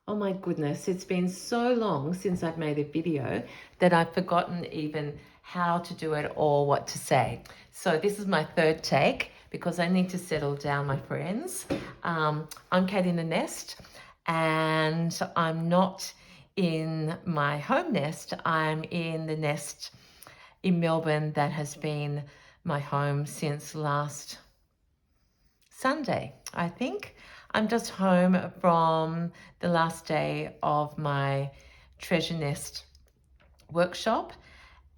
Oh my goodness, it's been so long since I've made a video that I've forgotten even how to do it or what to say. So this is my third take because I need to settle down, my friends. I'm Kate in the nest, and I'm not in my home nest. I'm in the nest in Melbourne that has been my home since last Sunday, I think. I'm just home from the last day of my treasure nest workshop,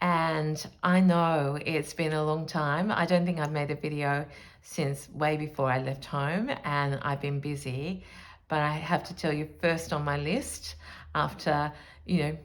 and I know it's been a long time. I don't think I've made a video since way before I left home, and I've been busy. But I have to tell you, first on my list, after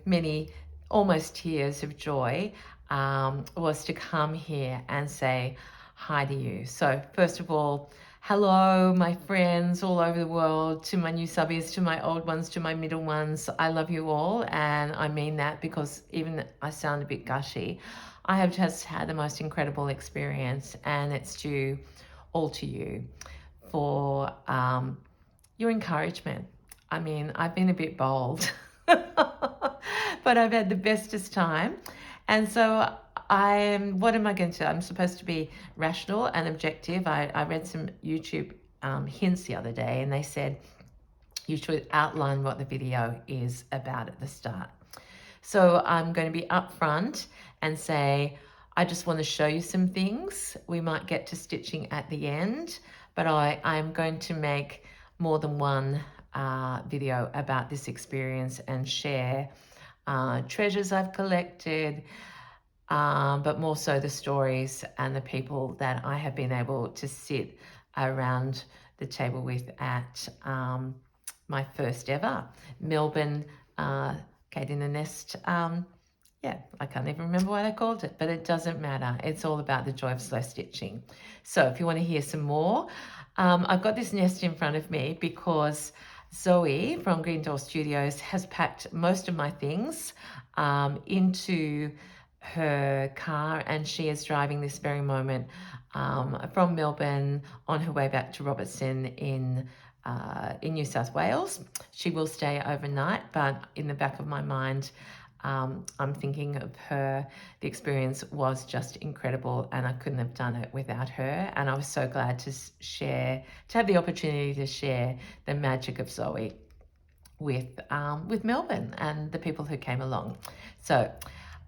many almost tears of joy, was to come here and say hi to you. So first of all, hello, my friends all over the world, to my new subbies, to my old ones, to my middle ones. I love you all, and I mean that because even I sound a bit gushy. I have just had the most incredible experience, and it's due all to you for your encouragement. I mean, I've been a bit bold, but I've had the bestest time. And so what am I going to, I'm supposed to be rational and objective. I read some YouTube hints the other day, and they said you should outline what the video is about at the start. So I'm going to be upfront and say, I just want to show you some things. We might get to stitching at the end, but I'm going to make more than one video about this experience and share treasures I've collected, but more so the stories and the people that I have been able to sit around the table with at my first ever Melbourne Kate in the Nest. Yeah, I can't even remember what I called it, but it doesn't matter. It's all about the joy of slow stitching. So if you want to hear some more, I've got this nest in front of me because Zoe from Green Door Studios has packed most of my things into her car, and she is driving this very moment from Melbourne on her way back to Robertson in New South Wales. She will stay overnight, but in the back of my mind, I'm thinking of her. The experience was just incredible, and I couldn't have done it without her. And I was so glad to have the opportunity to share the magic of Zoe with Melbourne and the people who came along. So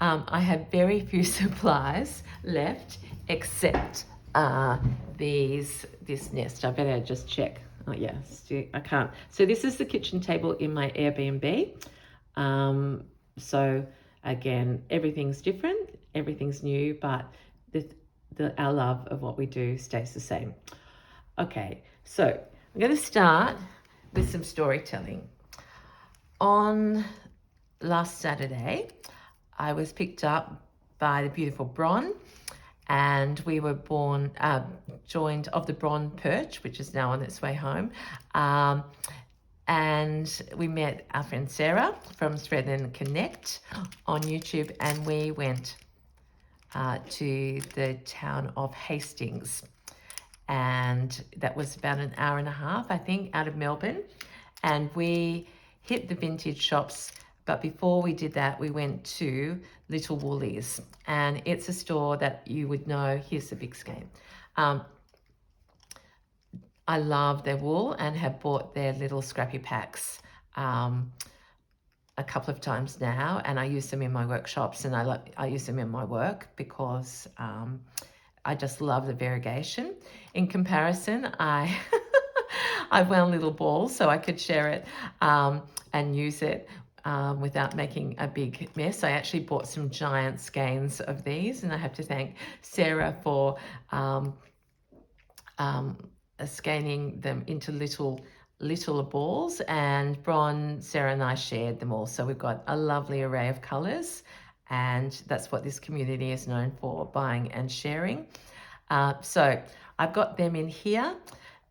I have very few supplies left except this nest. I better just check. Oh yeah, I can't. So this is the kitchen table in my Airbnb. So again, everything's different, everything's new, but our love of what we do stays the same. Okay, so I'm going to start with some storytelling. On last Saturday, I was picked up by the beautiful Bron, and we were joined of the Bron perch, which is now on its way home. And we met our friend Sarah from Thread and Connect on YouTube, and we went to the town of Hastings, and that was about an hour and a half, I think, out of Melbourne. And we hit the vintage shops, but before we did that, we went to Little Woolies, and it's a store that you would know. Here's the big skein. I love their wool and have bought their little scrappy packs a couple of times now, and I use them in my workshops, and I use them in my work because I just love the variegation. In comparison, I wound little balls so I could share it and use it without making a big mess. I actually bought some giant skeins of these, and I have to thank Sarah for scanning them into little balls, and Bron, Sarah and I shared them all. So we've got a lovely array of colours, and that's what this community is known for, buying and sharing. So I've got them in here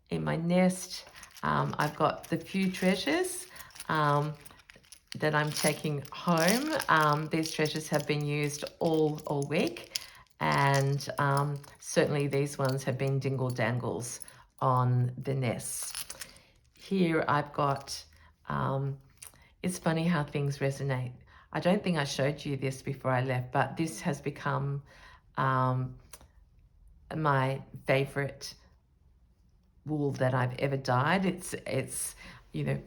in my nest. I've got the few treasures that I'm taking home. These treasures have been used all week, and certainly these ones have been dingle dangles on the nests. Here I've got It's funny how things resonate. I don't think I showed you this before I left, but this has become my favorite wool that I've ever dyed. It's you know,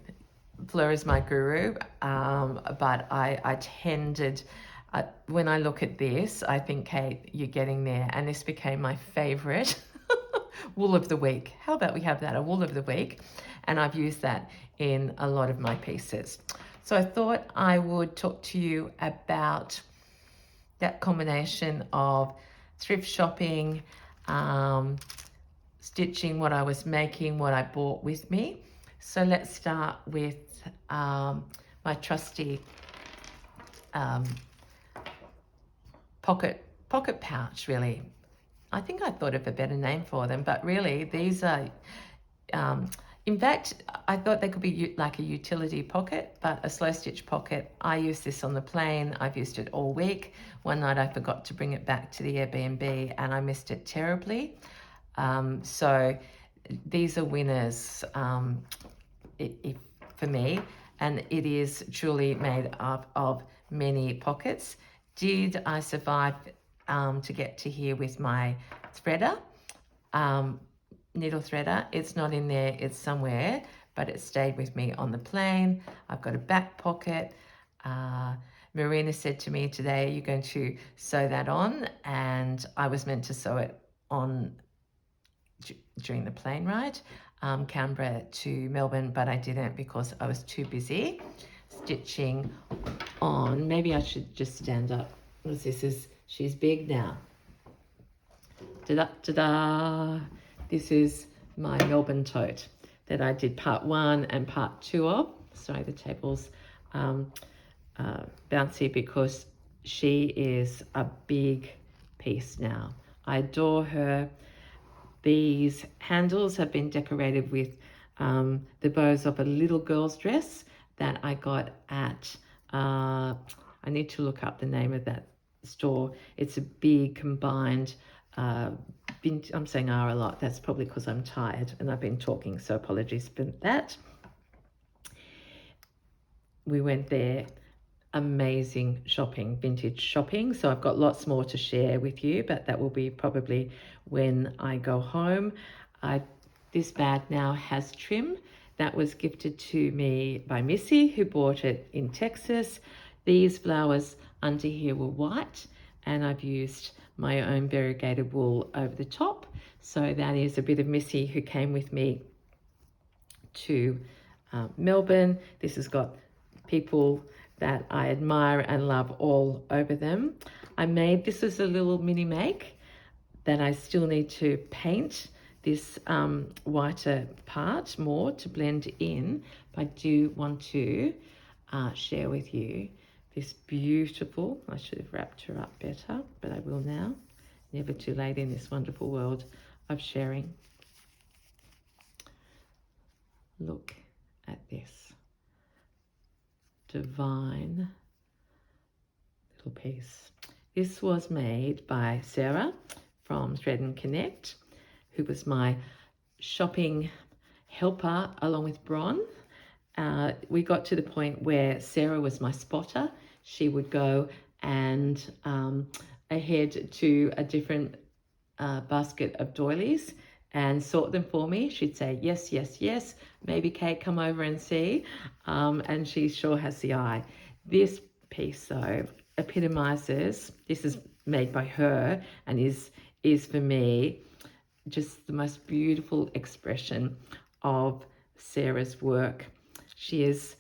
Fleur is my guru, but I tended, when I look at this, I think, Kate, you're getting there. And this became my favorite wool of the week. How about we have that, a wool of the week? And I've used that in a lot of my pieces. So I thought I would talk to you about that combination of thrift shopping, stitching, what I was making, what I bought with me. So let's start with my trusty pocket pouch, really. I think I thought of a better name for them, but really these are, in fact, I thought they could be like a utility pocket, but a slow stitch pocket. I use this on the plane. I've used it all week. One night I forgot to bring it back to the Airbnb and I missed it terribly. So these are winners for me, and it is truly made up of many pockets. Did I survive to get to here with my threader, needle threader? It's not in there, it's somewhere, but it stayed with me on the plane. I've got a back pocket. Marina said to me today, you're going to sew that on, and I was meant to sew it on during the plane ride, Canberra to Melbourne, but I didn't because I was too busy stitching on. Maybe I should just stand up because she's big now. Ta-da! This is my Melbourne tote that I did part 1 and part 2 of. Sorry, the table's bouncy because she is a big piece now. I adore her. These handles have been decorated with the bows of a little girl's dress that I got at, I need to look up the name of that store. It's a big combined, I'm saying R a lot. That's probably because I'm tired and I've been talking, so apologies for that. We went there. Amazing shopping, vintage shopping. So I've got lots more to share with you, but that will be probably when I go home. This bag now has trim. That was gifted to me by Missy, who bought it in Texas. These flowers under here were white, and I've used my own variegated wool over the top. So that is a bit of Missy who came with me to Melbourne. This has got people that I admire and love all over them. This is a little mini make that I still need to paint this whiter part more to blend in. But I do want to share with you this beautiful, I should have wrapped her up better, but I will now. Never too late in this wonderful world of sharing. Look at this. Divine little piece. This was made by Sarah from Thread and Connect, who was my shopping helper along with Bron. We got to the point where Sarah was my spotter. She would go and ahead to a different basket of doilies and sort them for me. She'd say, yes, yes, yes, maybe Kate, come over and see. And she sure has the eye. This piece, though, epitomizes, this is made by her and is for me just the most beautiful expression of Sarah's work. She's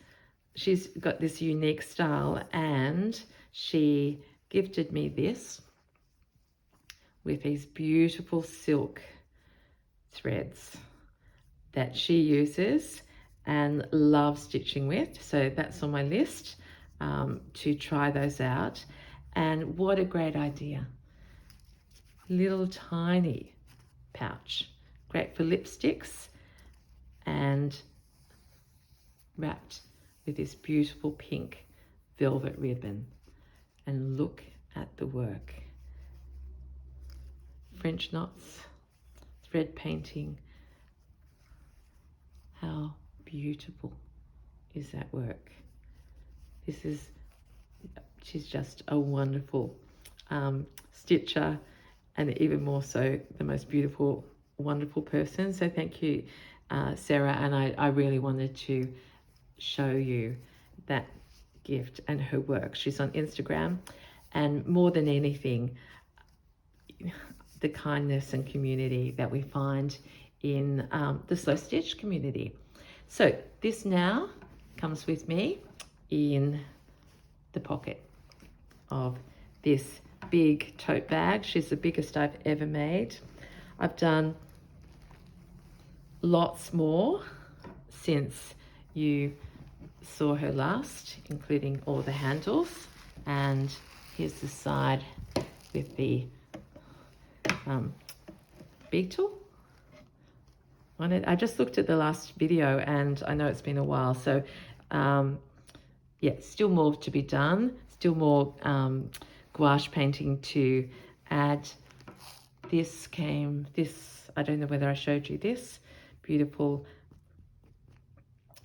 got this unique style, and she gifted me this with these beautiful silk threads that she uses and loves stitching with. So that's on my list to try those out. And what a great idea. Little tiny pouch, great for lipsticks, and wrapped with this beautiful pink velvet ribbon. And look at the work. French knots, thread painting. How beautiful is that work? She's just a wonderful stitcher, and even more so the most beautiful, wonderful person. So thank you, Sarah. And I really wanted to show you that gift and her work. She's on Instagram, and more than anything, the kindness and community that we find in the slow stitch community. So this now comes with me in the pocket of this big tote bag. She's the biggest I've ever made. I've done lots more since you saw her last, including all the handles. And here's the side with the beetle on it. I just looked at the last video and I know it's been a while, so yeah, still more to be done, still more gouache painting to add. This, I don't know whether I showed you this beautiful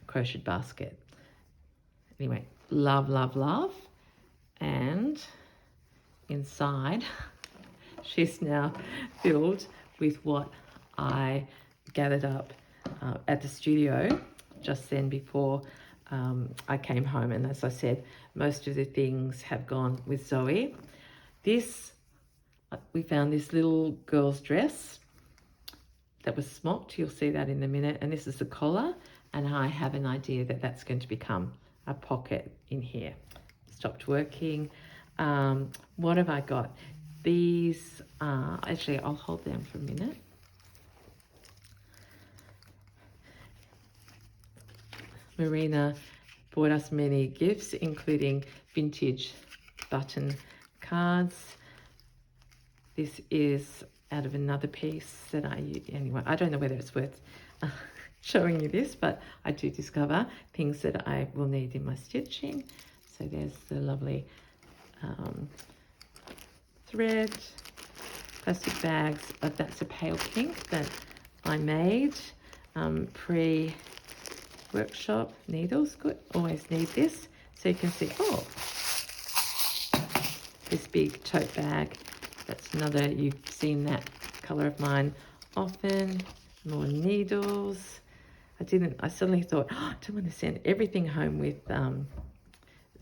crocheted basket. Anyway, love, love, love. And inside, she's now filled with what I gathered up at the studio just then before I came home. And as I said, most of the things have gone with Zoe. We found this little girl's dress that was smocked. You'll see that in a minute. And this is the collar. And I have an idea that that's going to become a pocket in here. Stopped working. What have I got? These, actually, I'll hold them for a minute. Marina bought us many gifts, including vintage button cards. This is out of another piece that anyway, I don't know whether it's worth showing you this, but I do discover things that I will need in my stitching. So there's the lovely thread, plastic bags. That's a pale pink that I made pre-workshop. Needles, good, always need this. So you can see, oh, this big tote bag. That's another, you've seen that colour of mine often. More needles. I suddenly thought, oh, I don't want to send everything home with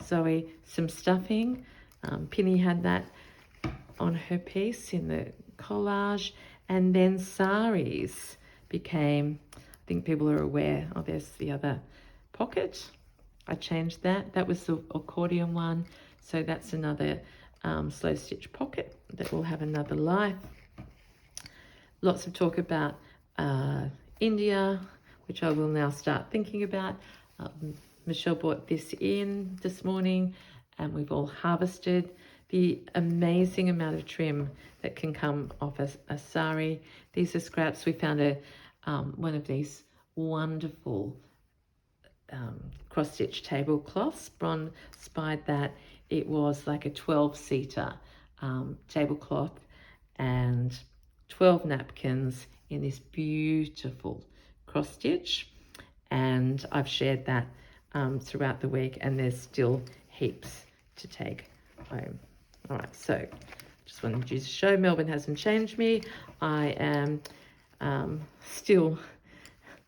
Zoe. Some stuffing. Penny had that on her piece in the collage. And then Sari's became, I think people are aware, oh, there's the other pocket. I changed that. That was the accordion one. So that's another slow stitch pocket that will have another life. Lots of talk about India, which I will now start thinking about. Michelle brought this in this morning, and we've all harvested the amazing amount of trim that can come off a sari. These are scraps. We found one of these wonderful cross-stitch tablecloths. Bron spied that. It was like a 12-seater tablecloth and 12 napkins in this beautiful cross stitch, and I've shared that throughout the week, and there's still heaps to take home. All right, so just wanted you to show Melbourne hasn't changed me. I am still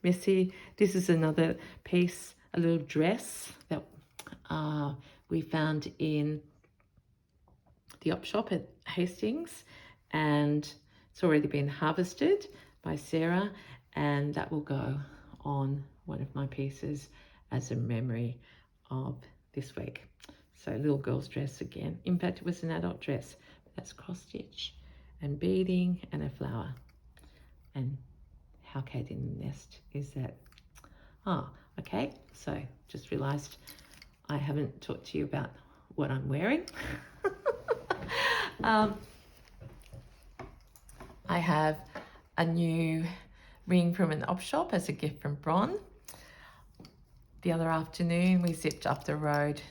messy. This is another piece, a little dress that we found in the op shop at Hastings, and it's already been harvested by Sarah, and that will go on one of my pieces as a memory of this week. So little girl's dress again. In fact, it was an adult dress. That's cross stitch and beading and a flower. And how Kate in the nest is that? Oh, okay. So just realized I haven't talked to you about what I'm wearing. I have a new ring from an op shop as a gift from Bron. The other afternoon we zipped up the road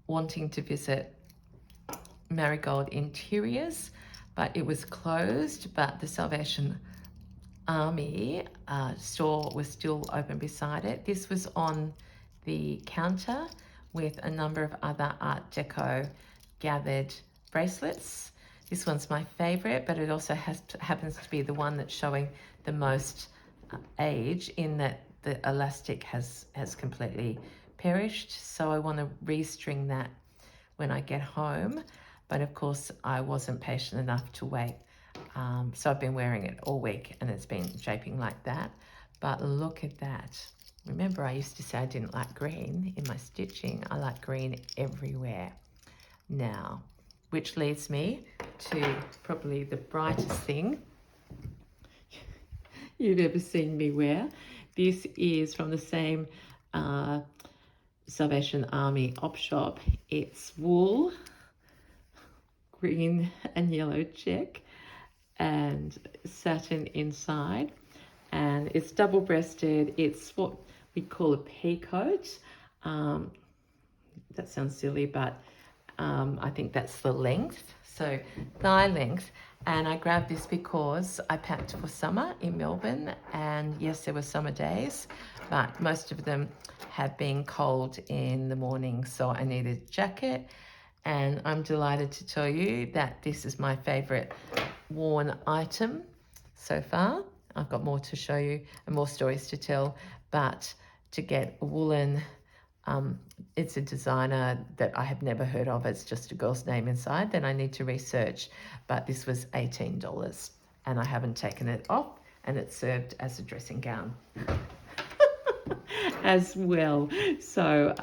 wanting to visit Marigold Interiors, but it was closed, but the Salvation Army store was still open beside it. This was on the counter with a number of other Art Deco gathered bracelets. This one's my favorite, but it also happens to be the one that's showing the most age, in that the elastic has completely perished. So I want to restring that when I get home. But of course, I wasn't patient enough to wait. So I've been wearing it all week and it's been shaping like that. But look at that. Remember, I used to say I didn't like green in my stitching. I like green everywhere now, which leads me to probably the brightest thing you've ever seen me wear. This is from the same Salvation Army op shop. It's wool, green and yellow check, and satin inside, and it's double-breasted. It's what we call a peacoat. That sounds silly, but I think that's the length, so thigh length. And I grabbed this because I packed for summer in Melbourne, and yes, there were summer days, but most of them have been cold in the morning, so I needed a jacket. And I'm delighted to tell you that this is my favorite worn item so far. I've got more to show you and more stories to tell, but to get a woolen, it's a designer that I have never heard of. It's just a girl's name inside. Then I need to research, but this was $18 and I haven't taken it off, and it served as a dressing gown as well. So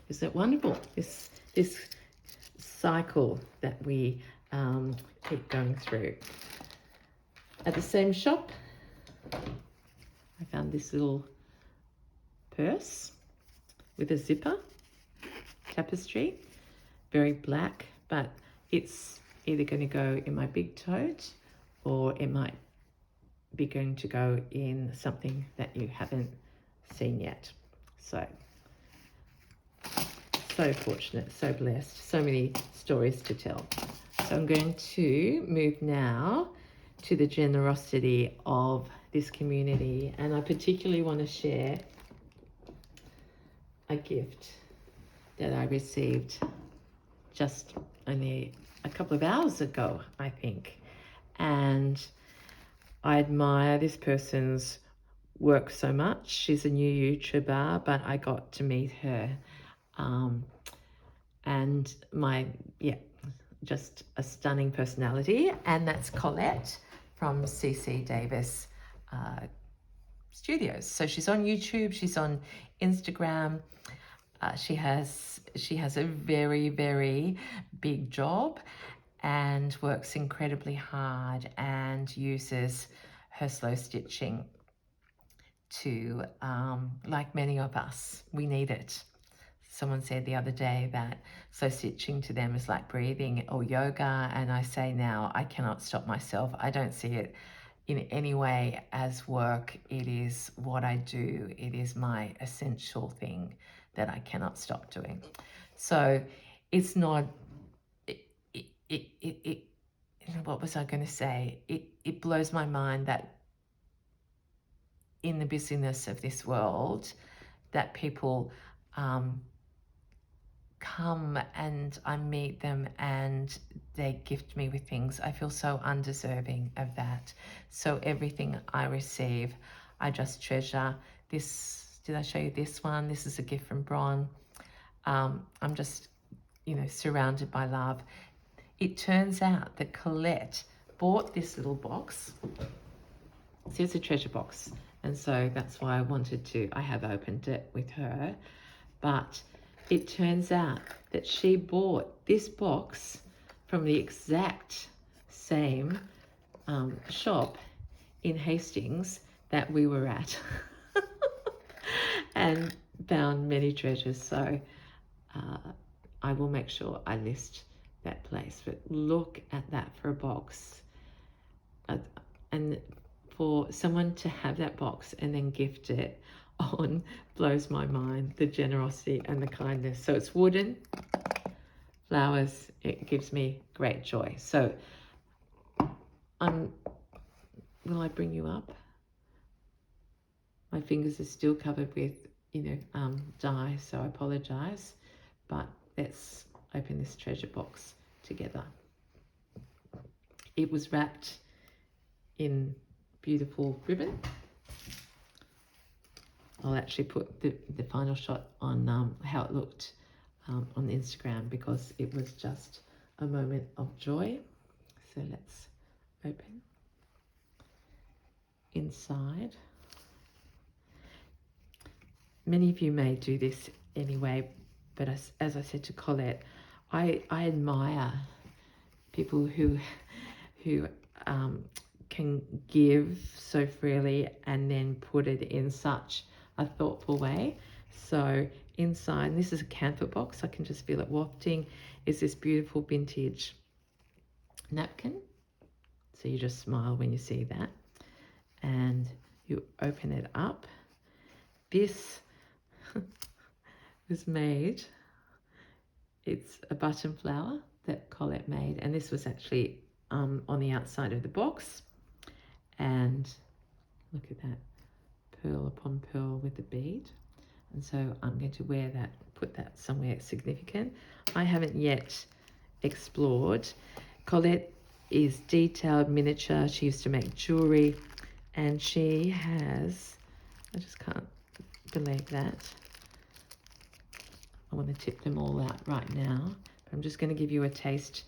isn't it wonderful, this cycle that we keep going through? At the same shop, I found this little purse with a zipper, tapestry, very black, but it's either going to go in my big tote or it might be going to go in something that you haven't seen yet. So fortunate, so blessed, so many stories to tell. So I'm going to move now to the generosity of this community, and I particularly want to share a gift that I received just only a couple of hours ago, I think. And I admire this person's work so much. She's a new YouTuber, but I got to meet her. And just a stunning personality. And that's Collette from CC Davis Studios. So she's on YouTube, she's on Instagram. She has a very, very big job and works incredibly hard and uses her slow stitching to, like many of us, we need it. Someone said the other day that slow stitching to them is like breathing or yoga, and I say now I cannot stop myself. I don't see it in any way as work. It is what I do. It is my essential thing that I cannot stop doing. So it's not, what was I going to say? It blows my mind that in the busyness of this world that people come and I meet them and they gift me with things. I feel so undeserving of that. So everything I receive, I just treasure. This, did I show you this one? This is a gift from Bron. I'm just, surrounded by love. It turns out that Collette bought this little box. See, it's a treasure box. And so that's why I have opened it with her. But it turns out that she bought this box from the exact same shop in Hastings that we were at and found many treasures. So I will make sure I list that place. But look at that for a box. And for someone to have that box and then gift it on blows my mind, the generosity and the kindness. So it's wooden, flowers, it gives me great joy. So will I bring you up? My fingers are still covered with die, so I apologize. But let's open this treasure box together. It was wrapped in beautiful ribbon. I'll actually put the final shot on how it looked on Instagram, because it was just a moment of joy. So let's open. Inside, many of you may do this anyway, but as I said to Collette, I admire people who can give so freely and then put it in such a thoughtful way. So inside, this is a camphor box, I can just feel it wafting, is this beautiful vintage napkin. So you just smile when you see that, and you open it up. This was made, it's a button flower that Collette made, and this was actually on the outside of the box. And look at that, pearl upon pearl with the bead. And so I'm going to wear that, put that somewhere significant. I haven't yet explored. Collette is detailed miniature. She used to make jewelry, and she has, I just can't believe that. I want to tip them all out right now. I'm just going to give you a taste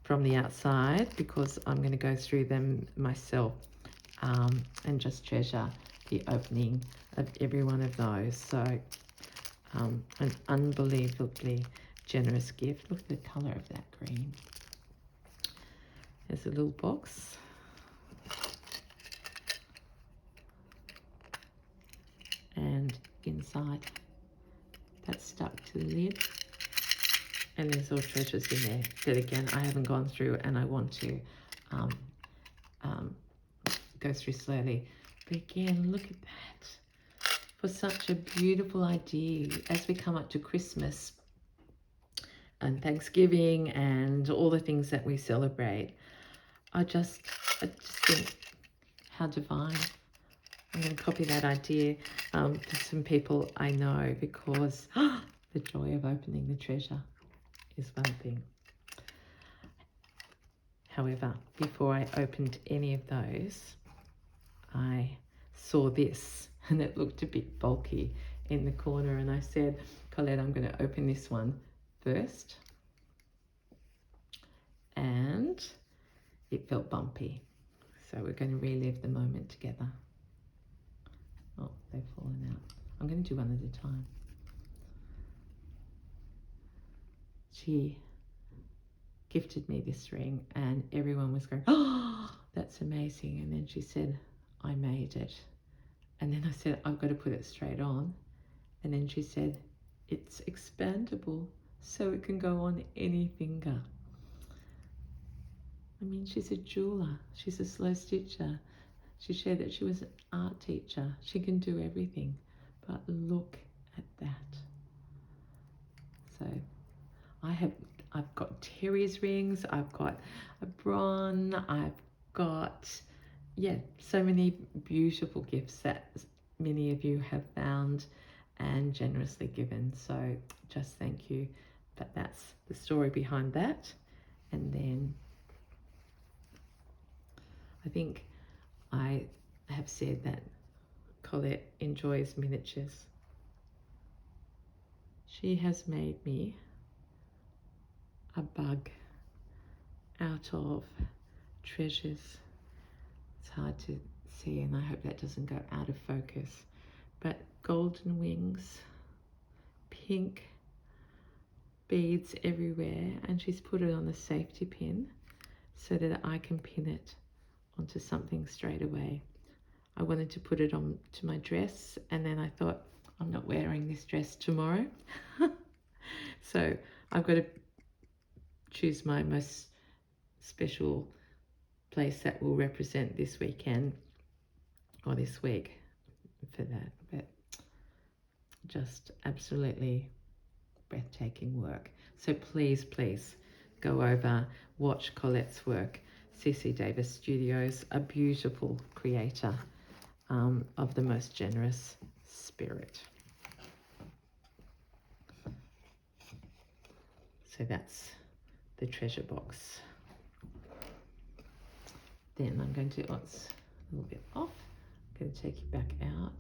from the outside, because I'm going to go through them myself and just treasure the opening of every one of those. So an unbelievably generous gift. Look at the colour of that green. There's a little box. And inside, that's stuck to the lid. And there's all treasures in there that, again, I haven't gone through, and I want to go through slowly. But again, look at that. For such a beautiful idea as we come up to Christmas and Thanksgiving and all the things that we celebrate. I just think how divine. I'm going to copy that idea to some people I know, because the joy of opening the treasure is one thing. However, before I opened any of those, I saw this, and it looked a bit bulky in the corner, and I said, Collette, I'm going to open this one first. And it felt bumpy, so we're going to relive the moment together. Oh, they've fallen out. I'm going to do one at a time. She gifted me this ring, and everyone was going, oh, that's amazing. And then she said, I made it. And then I said, I've got to put it straight on. And then she said, it's expandable, so it can go on any finger. I mean, she's a jeweler. She's a slow stitcher. She shared that she was an art teacher. She can do everything. But look at that. So I've got Terry's rings. I've got a bronze. I've got, yeah, so many beautiful gifts that many of you have found and generously given. So just thank you. But that's the story behind that. And then I think I have said that Collette enjoys miniatures. She has made me a bug out of treasures. It's hard to see, and I hope that doesn't go out of focus. But golden wings, pink beads everywhere, and she's put it on a safety pin so that I can pin it onto something straight away. I wanted to put it on to my dress, and then I thought, I'm not wearing this dress tomorrow. So I've got to choose my most special place that will represent this weekend or this week for that. But just absolutely breathtaking work. So please, please go over, watch Collette's work. CC Davis Studios, a beautiful creator of the most generous spirit. So that's the treasure box. Then I'm going to, oh, it's a little bit off. I'm going to take you back out.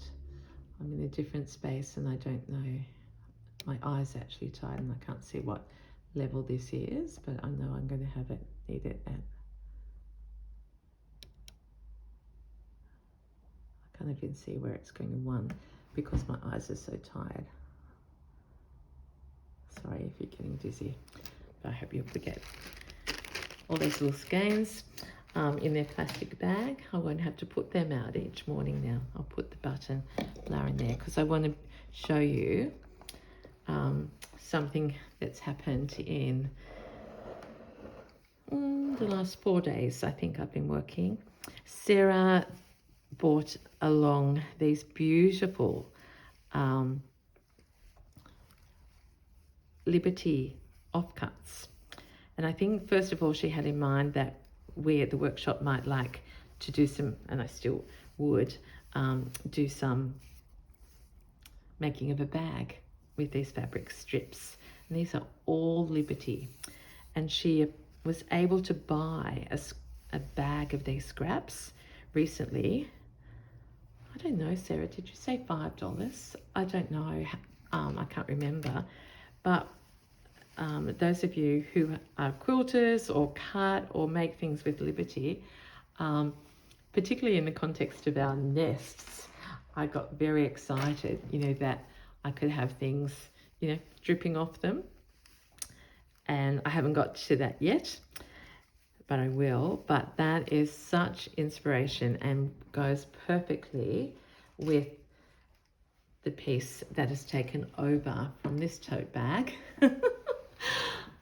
I'm in a different space and I don't know, my eye's actually tired and I can't see what level this is, but I know I'm going to have it, need it at, I can't even see where it's going in one because my eyes are so tired. Sorry if you're getting dizzy, but I hope you'll forget. All those little skeins in their plastic bag. I won't have to put them out each morning now. I'll put the button flower in there because I want to show you something that's happened in the last 4 days. I think I've been working. Sarah brought along these beautiful Liberty offcuts. And I think first of all she had in mind that we at the workshop might like to do some, and I still would, do some making of a bag with these fabric strips. And these are all Liberty. And she was able to buy a bag of these scraps recently. I don't know, Sarah, did you say $5? I don't know, I can't remember. But those of you who are quilters or cut or make things with Liberty, particularly in the context of our nests, I got very excited, you know, that I could have things, you know, dripping off them. And I haven't got to that yet, but I will. But that is such inspiration and goes perfectly with the piece that is taken over from this tote bag.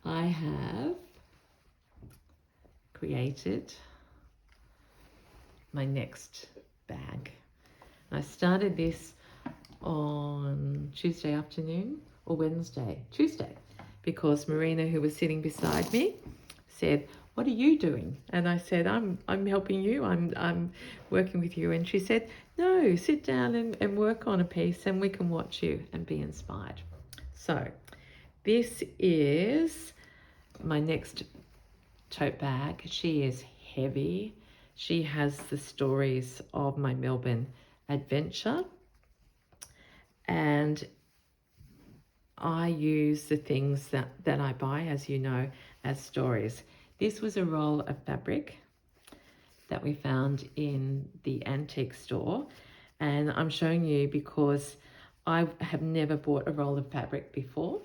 I have created my next bag. I started this on Tuesday afternoon or Tuesday, because Marina, who was sitting beside me, said, "What are you doing?" And I said, I'm helping you, I'm working with you. And she said, "No, sit down and work on a piece and we can watch you and be inspired." So this is my next tote bag. She is heavy. She has the stories of my Melbourne adventure. And I use the things that I buy, as you know, as stories. This was a roll of fabric that we found in the antique store. And I'm showing you because I have never bought a roll of fabric before,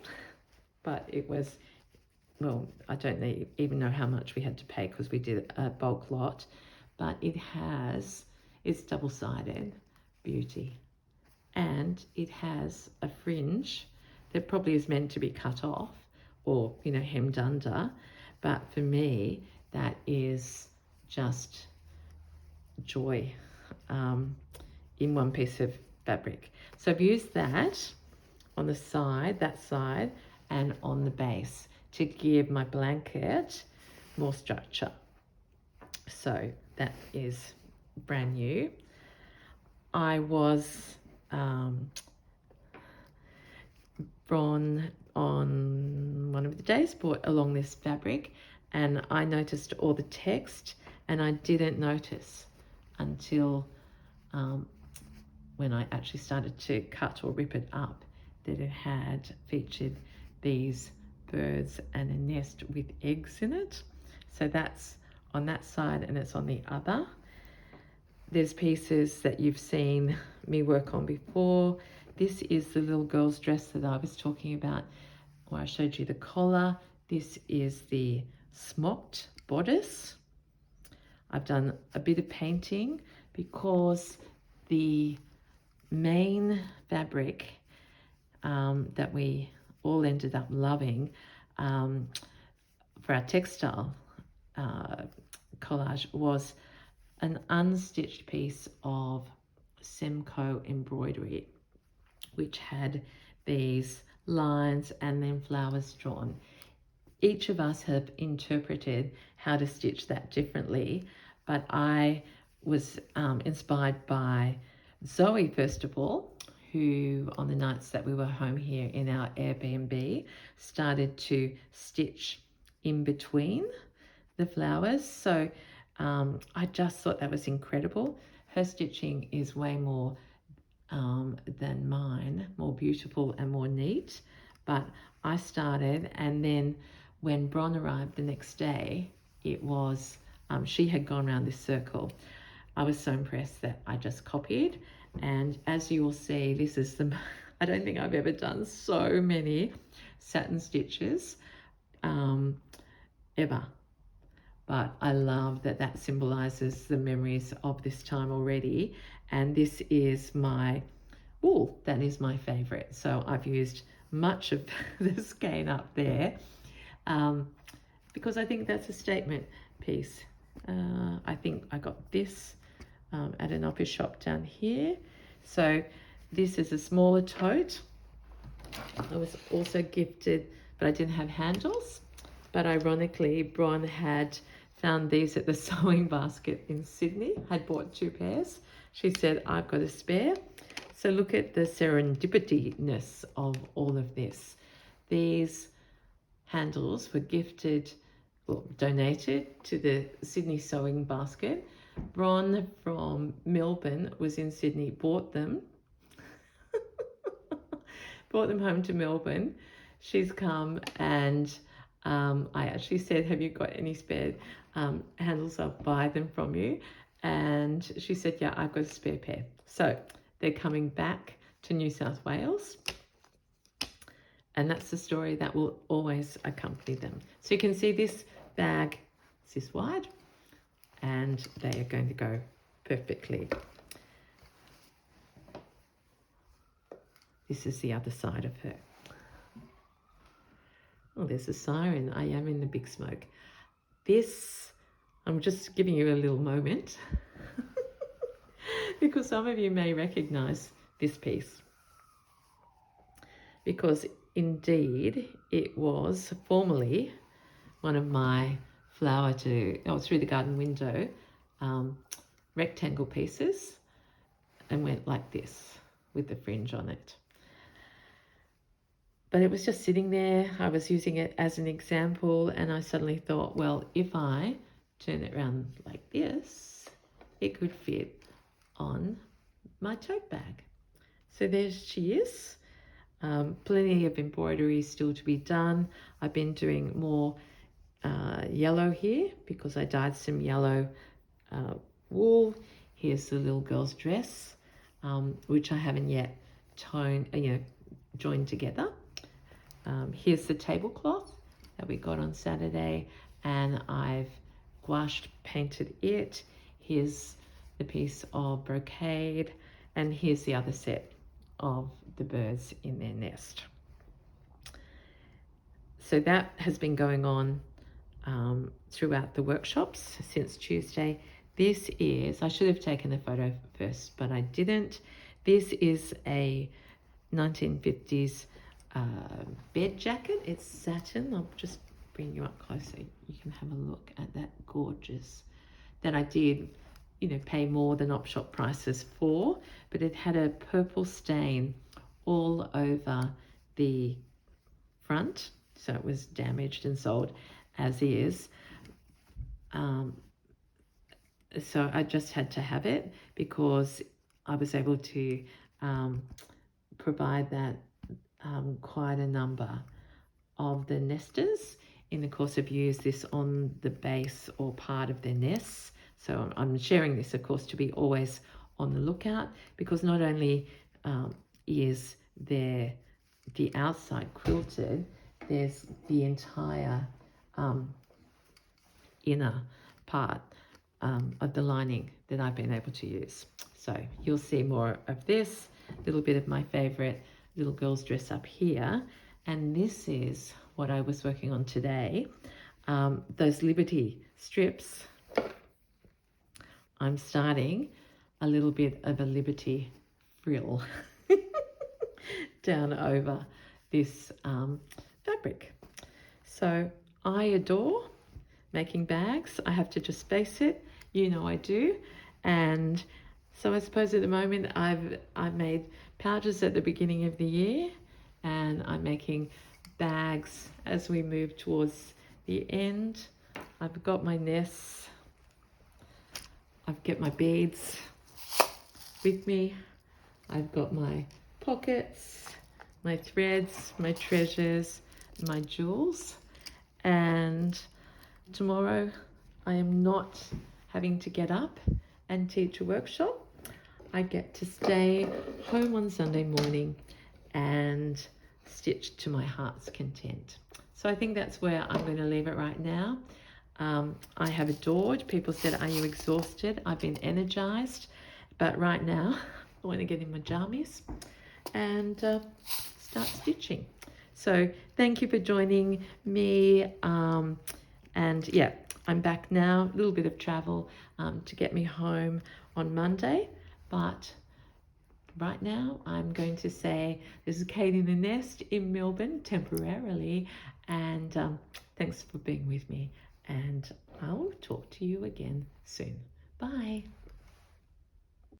but it was, well, I don't even know how much we had to pay because we did a bulk lot, but it's double-sided beauty. And it has a fringe that probably is meant to be cut off or, you know, hemmed under. But for me, that is just joy in one piece of fabric. So I've used that on the side, that side, and on the base to give my blanket more structure. So that is brand new. I was on one of the days brought along this fabric, and I noticed all the text, and I didn't notice until when I actually started to cut or rip it up that it had featured these birds and a nest with eggs in it. So that's on that side and it's on the other. There's pieces that you've seen me work on before. This is the little girl's dress that I was talking about, where I showed you the collar. This is the smocked bodice. I've done a bit of painting because the main fabric that we all ended up loving for our textile collage was an unstitched piece of Semco embroidery, which had these lines and then flowers drawn. Each of us have interpreted how to stitch that differently, but I was inspired by Zoe, first of all, who, on the nights that we were home here in our Airbnb, started to stitch in between the flowers. So I just thought that was incredible. Her stitching is way more than mine, more beautiful and more neat. But I started, and then when Bron arrived the next day, it was, she had gone around this circle. I was so impressed that I just copied. And as you will see, this is the, I don't think I've ever done so many satin stitches ever. But I love that that symbolizes the memories of this time already. And this is my wool, that is my favorite. So I've used much of the skein up there because I think that's a statement piece. I think I got this at an office shop down here. So this is a smaller tote. I was also gifted, but I didn't have handles. But ironically, Bron had found these at the sewing basket in Sydney, had bought 2 pairs. She said, I've got a spare. So look at the serendipity-ness of all of this. These handles were gifted, well, donated to the Sydney sewing basket. Bron from Melbourne was in Sydney, bought them, brought them home to Melbourne. She's come and I actually said, have you got any spare handles? I'll buy them from you. And she said, yeah, I've got a spare pair. So they're coming back to New South Wales. And that's the story that will always accompany them. So you can see this bag is this wide, and they are going to go perfectly. This is the other side of her. Oh, there's a siren. I am in the big smoke. This, I'm just giving you a little moment because some of you may recognize this piece, because indeed it was formerly one of my flower to, through the garden window, rectangle pieces, and went like this with the fringe on it. But it was just sitting there. I was using it as an example, and I suddenly thought, well, if I turn it around like this, it could fit on my tote bag. So there she is. Plenty of embroidery still to be done. I've been doing more yellow here because I dyed some yellow wool. Here's the little girl's dress, which I haven't yet joined together. Here's the tablecloth that we got on Saturday, and I've gouache painted it. Here's the piece of brocade, and here's the other set of the birds in their nest. So that has been going on throughout the workshops since Tuesday. This is, I should have taken a photo first, but I didn't. This is a 1950s bed jacket. It's satin. I'll just bring you up closer. You can have a look at that gorgeous, that I did, pay more than op shop prices for, but it had a purple stain all over the front, so it was damaged and sold as is. So I just had to have it because I was able to provide that quite a number of the nesters in the course of use this on the base or part of their nests. So I'm sharing this, of course, to be always on the lookout, because not only is there the outside quilted, there's the entire inner part of the lining that I've been able to use. So you'll see more of this, a little bit of my favorite little girl's dress up here. And this is what I was working on today. Those Liberty strips. I'm starting a little bit of a Liberty frill down over this fabric. So I adore making bags. I have to just face it. I do. And so I suppose at the moment I've made pouches at the beginning of the year, and I'm making bags as we move towards the end. I've got my nests. I've got my beads with me. I've got my pockets, my threads, my treasures, my jewels. And tomorrow I am not having to get up and teach a workshop. I get to stay home on Sunday morning and stitch to my heart's content. So I think that's where I'm going to leave it right now. I have adored. People said, are you exhausted? I've been energized. But right now, I want to get in my jammies and start stitching. So thank you for joining me. And yeah, I'm back now. A little bit of travel to get me home on Monday. But right now, I'm going to say this is Kate in the Nest in Melbourne temporarily. And thanks for being with me. And I will talk to you again soon. Bye.